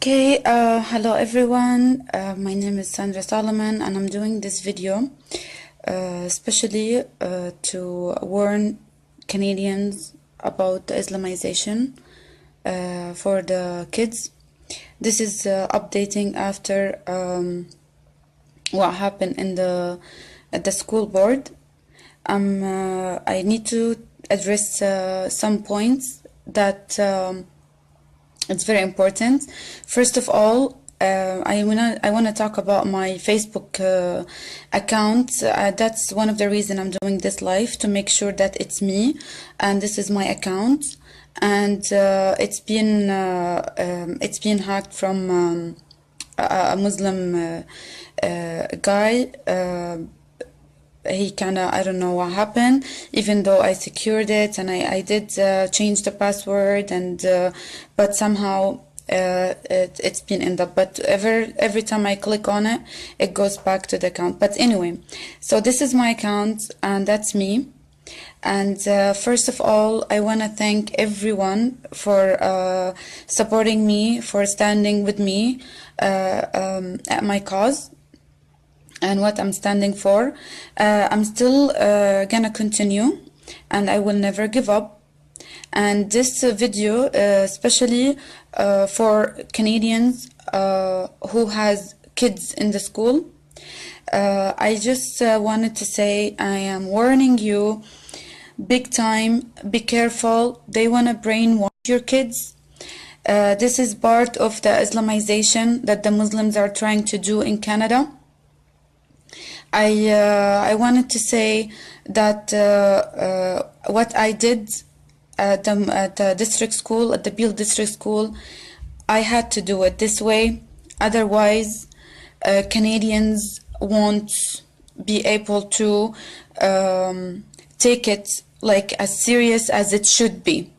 Okay, hello everyone. My name is Sandra Soloman and I'm doing this video especially to warn Canadians about the Islamization for the kids. This is updating after what happened in at the school board. I need to address some points that it's very important. First of all, I wanna talk about my Facebook account. That's one of the reasons I'm doing this live, to make sure that it's me and this is my account. And it's been hacked from a Muslim guy. He I don't know what happened, even though I secured it and I did change the password, and but somehow it's been ended up. But every time I click on it, it goes back to the account. But anyway, so this is my account and that's me. And first of all, I want to thank everyone for supporting me, for standing with me at my cause and what I'm standing for. I'm still gonna continue and I will never give up. And this video especially for Canadians who has kids in the school. I just wanted to say I am warning you big time. Be careful. They want to brainwash your kids. This is part of the Islamization that the Muslims are trying to do in Canada. I wanted to say that what I did at the district school, at the Beale District School, I had to do it this way. Otherwise, Canadians won't be able to take it like as serious as it should be.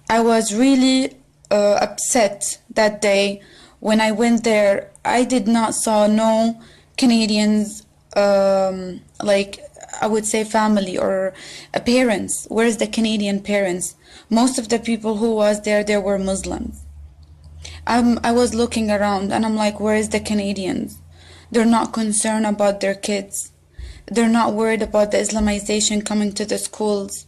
I was really upset that day when I went there. I did not saw no Canadians, like I would say family or parents. Where's the Canadian parents? Most of the people who was there, they were Muslims. I was looking around and I'm like, where is the Canadians? They're not concerned about their kids. They're not worried about the Islamization coming to the schools.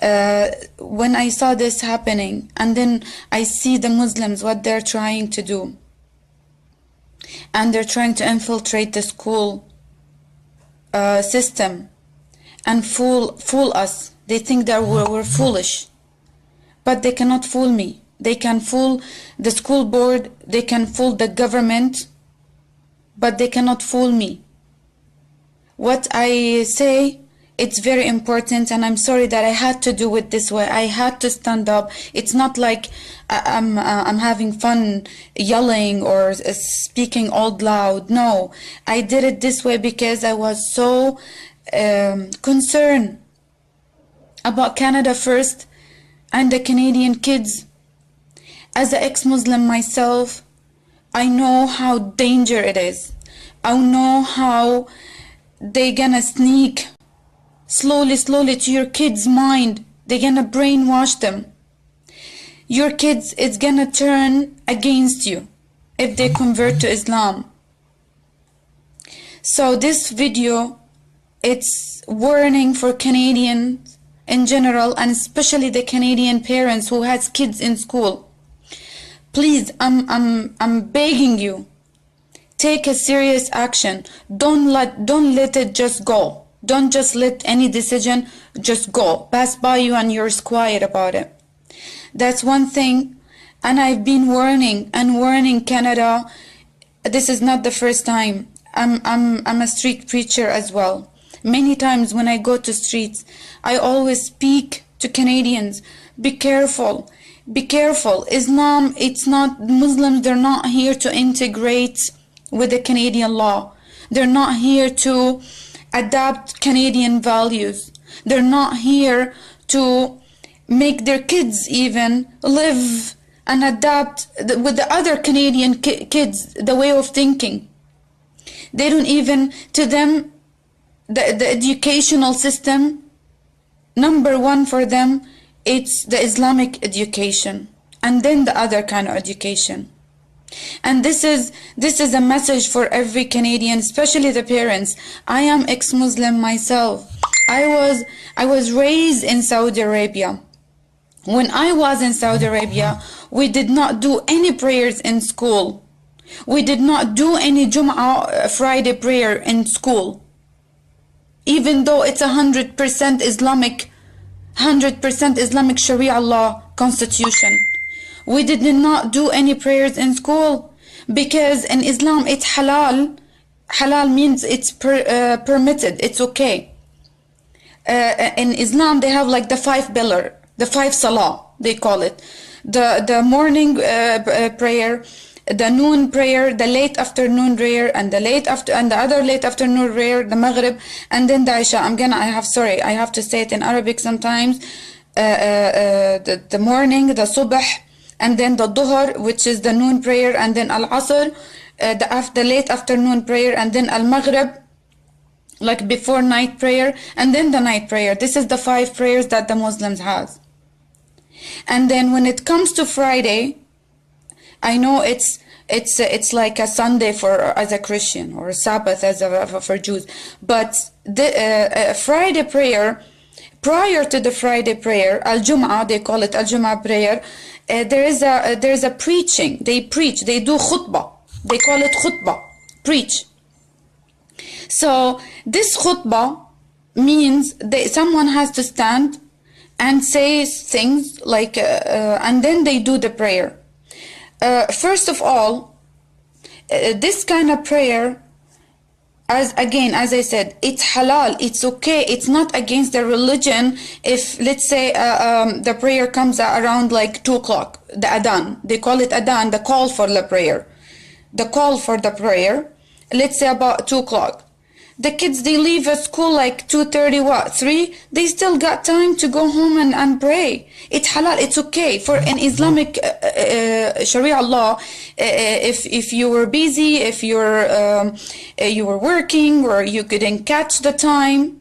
When I saw this happening, and then I see the Muslims, what they're trying to do, and they're trying to infiltrate the school system and fool us. They think that we're foolish, but they cannot fool me. They can fool the school board, they can fool the government, but they cannot fool me. What I say, it's very important, and I'm sorry that I had to do it this way. I had to stand up. It's not like I'm having fun yelling or speaking out loud. No, I did it this way because I was so concerned about Canada first and the Canadian kids. As an ex-Muslim myself, I know how dangerous it is. I know how they gonna sneak slowly to your kids' mind. They're gonna brainwash them. Your kids is gonna turn against you if they convert to Islam. So this video, it's warning for Canadians in general, and especially the Canadian parents who has kids in school. Please, I'm begging you, take a serious action. Don't let it just go. Don't just let any decision just go, pass by you and you're quiet about it. That's one thing. And I've been warning Canada. This is not the first time. I'm a street preacher as well. Many times when I go to streets, I always speak to Canadians. Be careful. Be careful. Islam, it's not, Muslims, they're not here to integrate with the Canadian law. They're not here to adapt Canadian values. They're not here to make their kids even live and adapt with the other Canadian kids, the way of thinking. They don't even, to them, the educational system, number one for them, it's the Islamic education. and then the other kind of education. And this is a message for every Canadian, especially the parents. I am ex-Muslim myself. I was raised in Saudi Arabia. When I was in Saudi Arabia, we did not do any prayers in school. We did not do any Jum'ah Friday prayer in school. Even though it's 100% Islamic, 100% Islamic Sharia law constitution. We did not do any prayers in school because in Islam it's halal. Halal means it's permitted, it's okay. In Islam they have like the 5 pillar, the 5 salah they call it. The morning prayer, the noon prayer, the late afternoon prayer, and the other late afternoon prayer, the Maghrib, and then the Isha. I have to say it in Arabic sometimes. The morning, the Subh, and then the Dhuhr, which is the noon prayer, and then Al-Asr, the late afternoon prayer, and then Al-Maghrib, like before night prayer, and then the night prayer. This is the 5 prayers that the Muslims have. And then when it comes to Friday, I know it's like a Sunday as a Christian, or a Sabbath for Jews, but the Friday prayer, prior to the Friday prayer, Al-Jum'ah, they call it Al-Jum'ah prayer, there is a preaching. They preach, they do khutbah, they call it khutbah, preach. So this khutbah means someone has to stand and say things like and then they do the prayer. First of all, this kind of prayer, as I said, it's halal, it's okay, it's not against the religion. If let's say the prayer comes around like 2 o'clock, the adhan, they call it adhan, the call for the prayer, let's say about 2 o'clock. The kids, they leave at school like 2:30, 3, they still got time to go home and pray. It's halal, it's okay. For an Islamic Sharia law, if you were busy, if you were working, or you couldn't catch the time,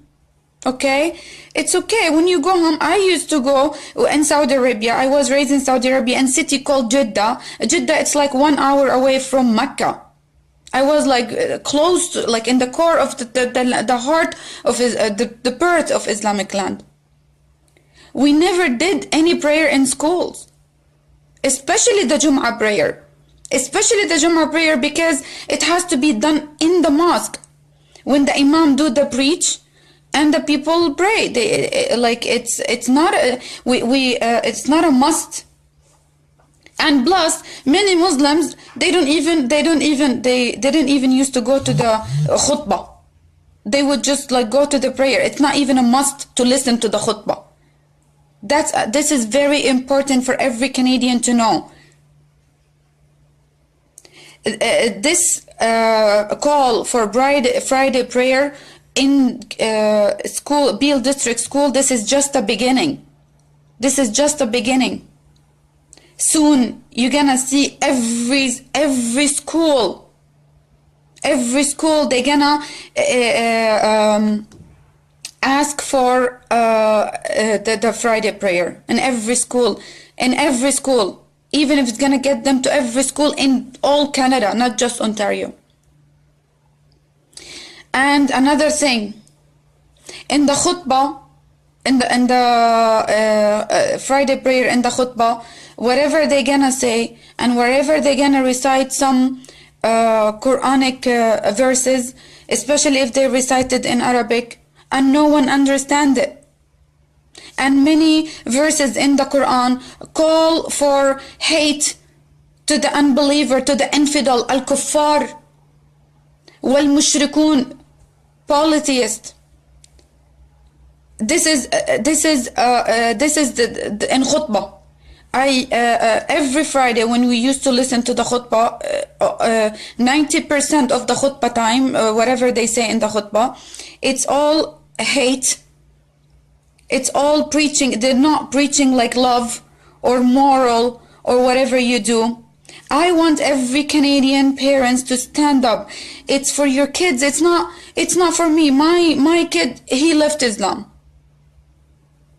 okay, it's okay. When you go home, I used to go in Saudi Arabia. I was raised in Saudi Arabia, in a city called Jeddah. Jeddah, it's like 1 hour away from Mecca. I was like close to, like in the core of the heart of the birth of Islamic land. We never did any prayer in schools, especially the Jum'ah prayer. Because it has to be done in the mosque when the Imam do the preach and the people pray. It's not a must. And plus, many Muslims, they didn't even used to go to the khutbah. They would just like go to the prayer. It's not even a must to listen to the khutbah. This is very important for every Canadian to know. This call for Friday prayer in school, Beale District School, this is just a beginning. Soon you're gonna see every school they're gonna ask for the Friday prayer in every school, even if it's gonna get them to every school in all Canada, not just Ontario. And another thing, in the khutbah, in the Friday prayer, in the khutbah, whatever they're gonna say and wherever they're gonna recite some Quranic verses, especially if they're recited in Arabic and no one understands it. And many verses in the Quran call for hate to the unbeliever, to the infidel, al-kuffar, wal-mushrikun, polytheist. This is the in khutbah. Every Friday when we used to listen to the khutbah, 90% of the khutbah time, whatever they say in the khutbah, it's all hate. It's all preaching. They're not preaching like love or moral or whatever you do. I want every Canadian parents to stand up. It's for your kids. It's not for me. My kid, he left Islam.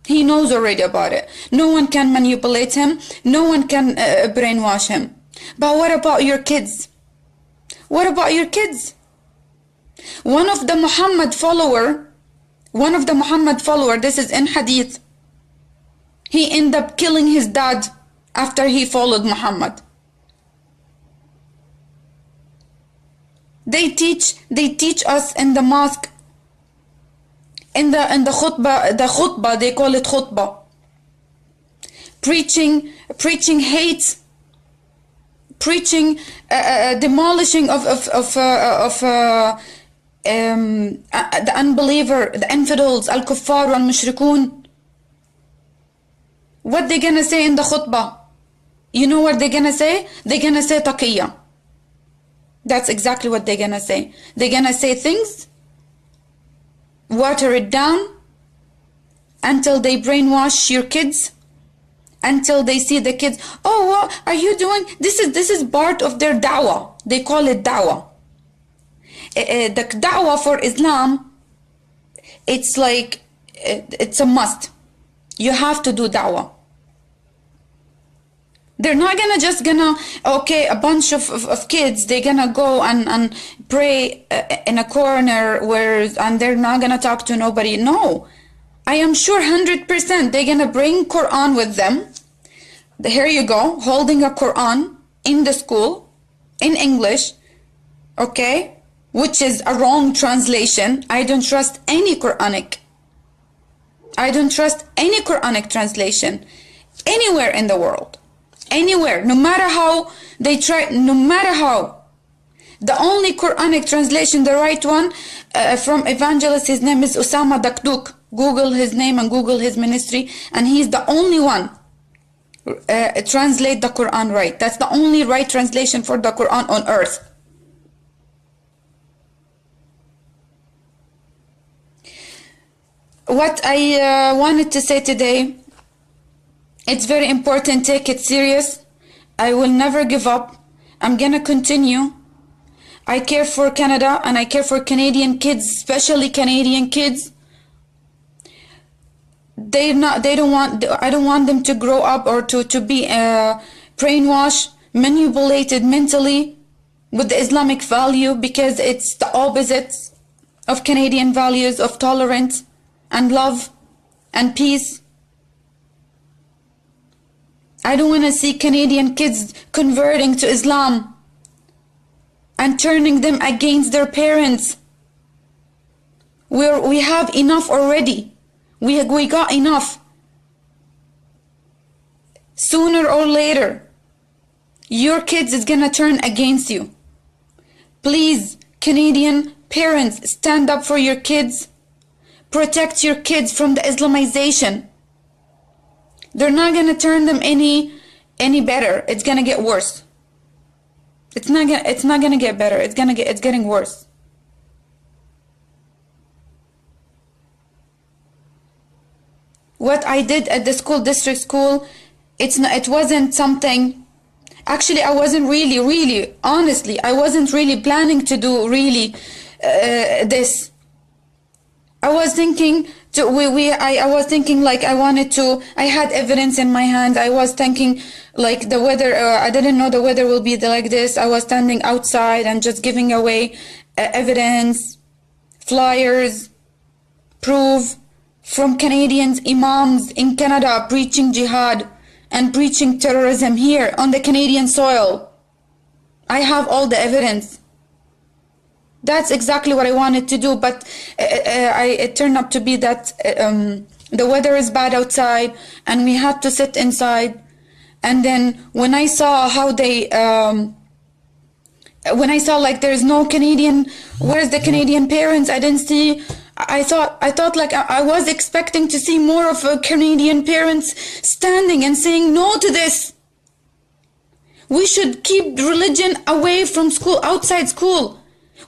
He knows already about it. No one can manipulate him. No one can brainwash him. But what about your kids? What about your kids? One of the Muhammad follower, this is in Hadith, he ended up killing his dad after he followed Muhammad. They teach us in the mosque, in the khutbah, they call it khutbah, preaching hate, preaching demolishing of the unbeliever, the infidels, al-kuffar wal-mushrikun. What they gonna say in the khutbah? You know what they're gonna say? They're gonna say taqiyya. That's exactly what they're gonna say. They're gonna say things, water it down, until they brainwash your kids, until they see the kids, oh, what are you doing? This is part of their da'wah. They call it da'wah. The da'wah for Islam, it's like, it's a must. You have to do da'wah. They're not okay, a bunch of kids, they're gonna go and pray in a corner and they're not gonna talk to nobody. No, I am sure 100% they're gonna bring Quran with them. Here you go, holding a Quran in the school, in English, okay, which is a wrong translation. I don't trust any Quranic translation anywhere in the world. Anywhere, no matter how they try, no matter how. The only Quranic translation, the right one, from evangelist, his name is Osama Dakduk. Google his name and Google his ministry, and he's the only one translate the Quran right. That's the only right translation for the Quran on earth. What I wanted to say today, it's very important, take it serious. I will never give up. I'm gonna continue. I care for Canada and I care for Canadian kids, especially Canadian kids. I don't want them to grow up or to be brainwashed, manipulated mentally with the Islamic value, because it's the opposite of Canadian values of tolerance and love and peace. I don't want to see Canadian kids converting to Islam and turning them against their parents. We have enough already. We got enough. Sooner or later, your kids is gonna turn against you. Please, Canadian parents, stand up for your kids. Protect your kids from the Islamization. They're not gonna turn them any better. It's gonna get worse. It's not gonna get better. It's getting worse. What I did at the district school, it wasn't something. Actually, I wasn't really, honestly, I wasn't really planning to do this. I was thinking I was thinking like I had evidence in my hand. I was thinking like the weather, I didn't know the weather will be like this. I was standing outside and just giving away evidence, flyers, proof from Canadians, imams in Canada preaching jihad and preaching terrorism here on the Canadian soil. I have all the evidence. That's exactly what I wanted to do, but it turned out to be that the weather is bad outside and we had to sit inside. And then when I saw how they, when I saw like there's no Canadian, where's the Canadian parents? I didn't see. I thought like I was expecting to see more of Canadian parents standing and saying no to this. We should keep religion away from school, outside school.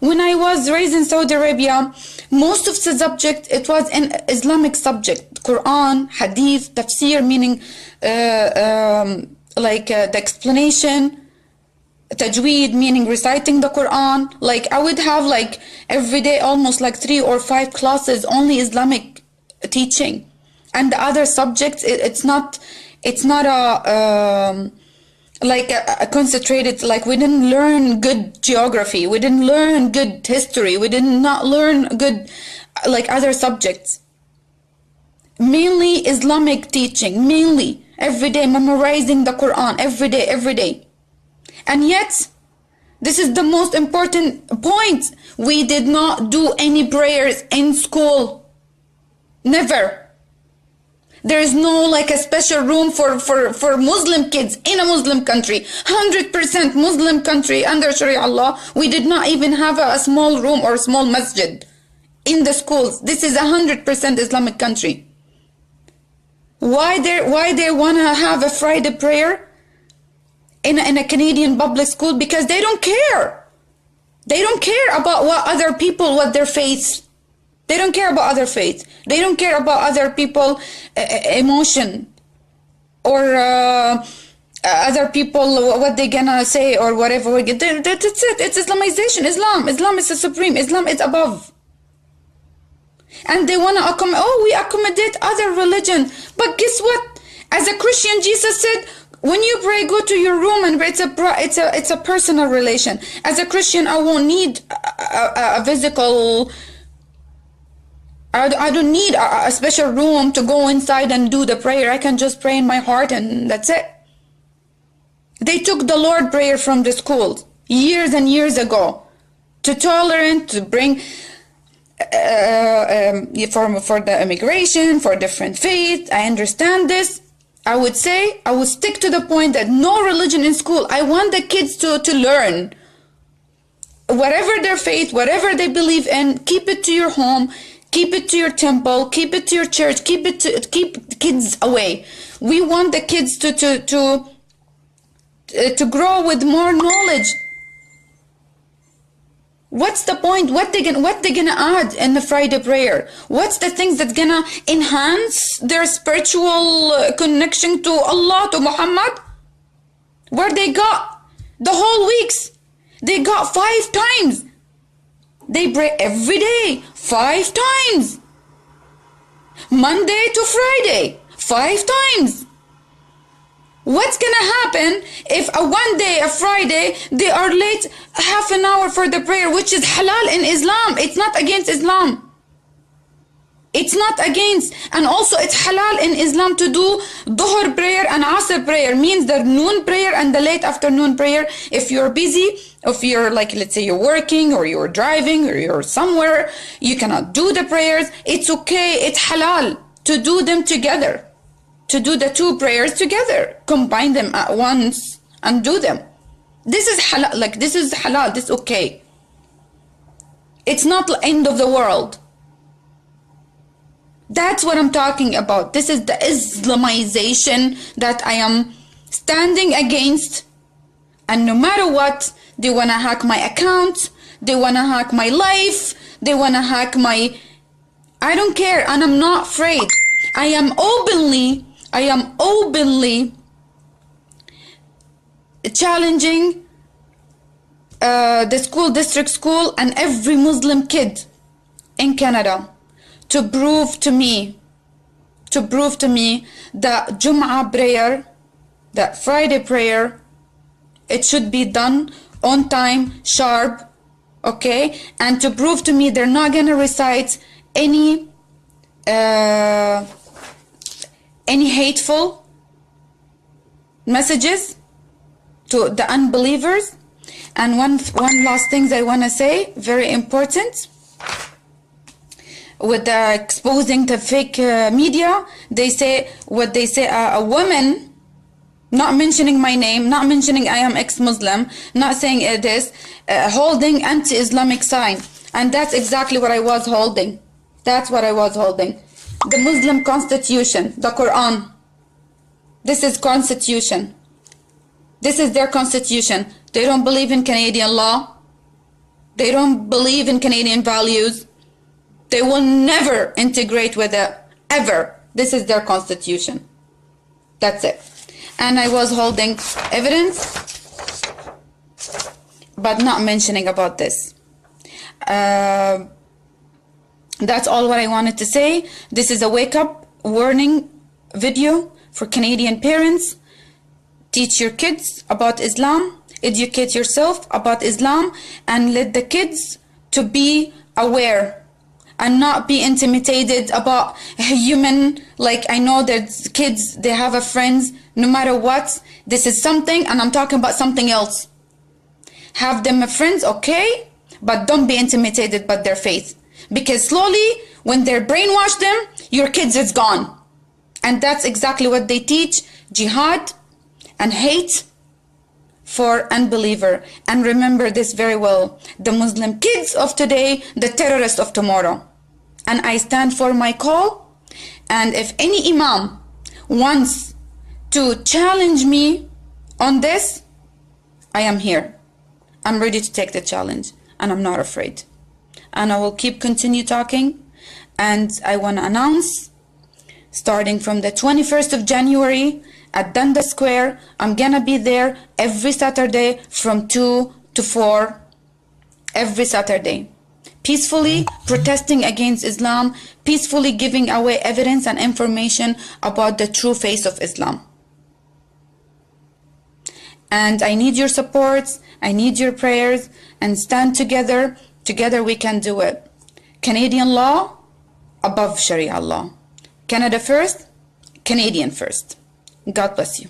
When I was raised in Saudi Arabia, most of the subject, it was an Islamic subject. Quran, Hadith, Tafsir, meaning the explanation, Tajweed, meaning reciting the Quran. Like I would have like every day almost like 3 or 5 classes, only Islamic teaching. And the other subjects, it's not a concentrated, like we didn't learn good geography, we didn't learn good history, we did not learn good like other subjects. Mainly Islamic teaching, mainly every day memorizing the Quran, every day. And yet, this is the most important point. We did not do any prayers in school. Never. There is no like a special room for Muslim kids in a Muslim country. 100% Muslim country under Sharia law. We did not even have a small room or small masjid in the schools. This is 100% Islamic country. Why they wanna have a Friday prayer in a Canadian public school? Because they don't care. They don't care about what other people, what their faiths. They don't care about other faiths. They don't care about other people emotion or other people what they gonna say or whatever. That's it. It's Islamization. Islam is the supreme. Islam is above. And they wanna we accommodate other religion. But guess what? As a Christian, Jesus said, when you pray, go to your room and pray. It's a personal relation. As a Christian, I won't need a physical. I don't need a special room to go inside and do the prayer. I can just pray in my heart and that's it. They took the Lord prayer from the schools years and years ago to tolerate, to bring for the immigration, for different faiths. I understand this. I would stick to the point that no religion in school. I want the kids to learn. Whatever their faith, whatever they believe in, keep it to your home. Keep it to your temple, keep it to your church, keep kids away. We want the kids to grow with more knowledge. What's the point? What they gonna add in the Friday prayer? What's the things that's gonna enhance their spiritual connection to Allah, to Muhammad? Where they got the whole weeks, they got 5 times. They pray every day, 5 times. Monday to Friday, 5 times. What's gonna happen if one day, a Friday, they are late half an hour for the prayer, which is halal in Islam? It's not against Islam. It's not against, and also it's halal in Islam to do Dhuhr prayer and Asr prayer, means the noon prayer and the late afternoon prayer. If you're busy, if you're like, let's say you're working or you're driving or you're somewhere, you cannot do the prayers. It's okay, it's halal to do them together, to do the 2 prayers together, combine them at once and do them. This is halal, like this is halal, this is okay. It's not the end of the world. That's what I'm talking about. This is the Islamization that I am standing against. And no matter what, they want to hack my account. They want to hack my life. They want to hack my... I don't care. And I'm not afraid. I am openly challenging the school, district school, and every Muslim kid in Canada to prove to me that Jum'ah prayer, that Friday prayer, it should be done on time, sharp, okay? And to prove to me they're not gonna recite any hateful messages to the unbelievers. And one last thing I wanna say, very important. With exposing the fake media, they say a woman, not mentioning my name, not mentioning I am ex-Muslim, not saying this, holding anti-Islamic sign. And that's exactly what I was holding. That's what I was holding. The Muslim constitution, the Quran. This is constitution. This is their constitution. They don't believe in Canadian law. They don't believe in Canadian values. They will never integrate with it, ever. This is their constitution. That's it. And I was holding evidence, but not mentioning about this. That's all what I wanted to say. This is a wake up warning video for Canadian parents. Teach your kids about Islam, educate yourself about Islam, and let the kids to be aware and not be intimidated about human. Like, I know that kids, they have a friends, no matter what, this is something, and I'm talking about something else. Have them a friends, okay, but don't be intimidated by their faith, because slowly when they brainwash them, your kids is gone. And that's exactly what they teach: jihad and hate for unbeliever. And remember this very well: the Muslim kids of today, the terrorists of tomorrow. And I stand for my call. And if any imam wants to challenge me on this, I am here. I'm ready to take the challenge, and I'm not afraid. And I will continue talking. And I want to announce, starting from the 21st of January at Dundas Square, I'm gonna be there every Saturday from 2 to 4, every Saturday, peacefully protesting against Islam, peacefully giving away evidence and information about the true face of Islam. And I need your support, I need your prayers, and stand together. Together we can do it. Canadian law above Sharia law. Canada first, Canadian first. God bless you.